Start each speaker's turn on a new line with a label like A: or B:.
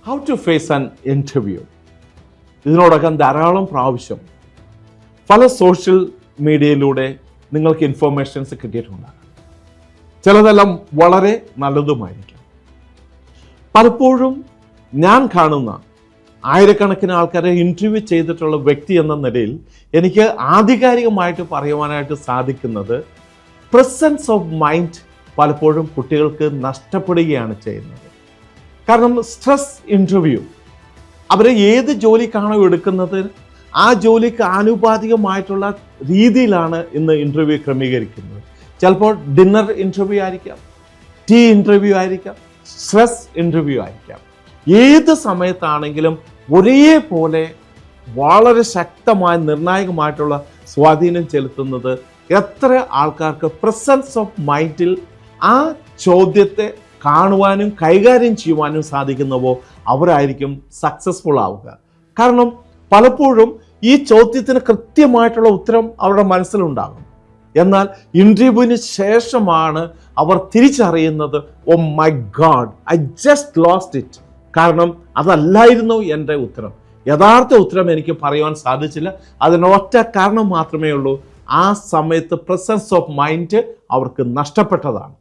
A: How to face an interview. ഇതിനോടകം ധാരാളം പ്രാവശ്യം പല സോഷ്യൽ മീഡിയയിലൂടെ നിങ്ങൾക്ക് ഇൻഫോർമേഷൻസ് കിട്ടിയിട്ടുണ്ടാകും. ചിലതെല്ലാം വളരെ നല്ലതുമായിരിക്കും. പലപ്പോഴും ഞാൻ കാണുന്ന ആയിരക്കണക്കിന് ആൾക്കാരെ ഇൻ്റർവ്യൂ ചെയ്തിട്ടുള്ള വ്യക്തി എന്ന നിലയിൽ എനിക്ക് ആധികാരികമായിട്ട് പറയുവാനായിട്ട് സാധിക്കുന്നത് പ്രസൻസ് ഓഫ് മൈൻഡ് പലപ്പോഴും കുട്ടികൾക്ക് നഷ്ടപ്പെടുകയാണ് ചെയ്യുന്നത്. കാരണം സ്ട്രെസ് ഇൻ്റർവ്യൂ, അവരെ ഏത് ജോലിക്കാണോ എടുക്കുന്നത് ആ ജോലിക്ക് ആനുപാതികമായിട്ടുള്ള രീതിയിലാണ് ഇന്ന് ഇൻ്റർവ്യൂ ക്രമീകരിക്കുന്നത്. ചിലപ്പോൾ ഡിന്നർ ഇൻ്റർവ്യൂ ആയിരിക്കാം, ടീ ഇൻ്റർവ്യൂ ആയിരിക്കാം, സ്ട്രെസ് ഇൻ്റർവ്യൂ ആയിരിക്കാം. ഏത് സമയത്താണെങ്കിലും ഒരേപോലെ വളരെ ശക്തമായ നിർണായകമായിട്ടുള്ള സ്വാധീനം ചെലുത്തുന്നത് എത്ര ആൾക്കാർക്ക് പ്രസൻസ് ഓഫ് മൈൻഡിൽ ആ ചോദ്യത്തെ കാണുവാനും കൈകാര്യം ചെയ്യുവാനും സാധിക്കുന്നുവോ അവരായിരിക്കും സക്സസ്ഫുൾ ആവുക. കാരണം പലപ്പോഴും ഈ ചോദ്യത്തിന് കൃത്യമായിട്ടുള്ള ഉത്തരം അവരുടെ മനസ്സിലുണ്ടാകും. എന്നാൽ ഇൻ്റർവ്യൂവിന് ശേഷമാണ് അവർ തിരിച്ചറിയുന്നത്, oh my god, I just lost it. കാരണം അതല്ലായിരുന്നു എൻ്റെ ഉത്തരം, യഥാർത്ഥ ഉത്തരം എനിക്ക് പറയുവാൻ സാധിച്ചില്ല. അതിനൊറ്റ കാരണം മാത്രമേ ഉള്ളൂ, ആ സമയത്ത് പ്രസൻസ് ഓഫ് മൈൻഡ് അവർക്ക് നഷ്ടപ്പെട്ടതാണ്.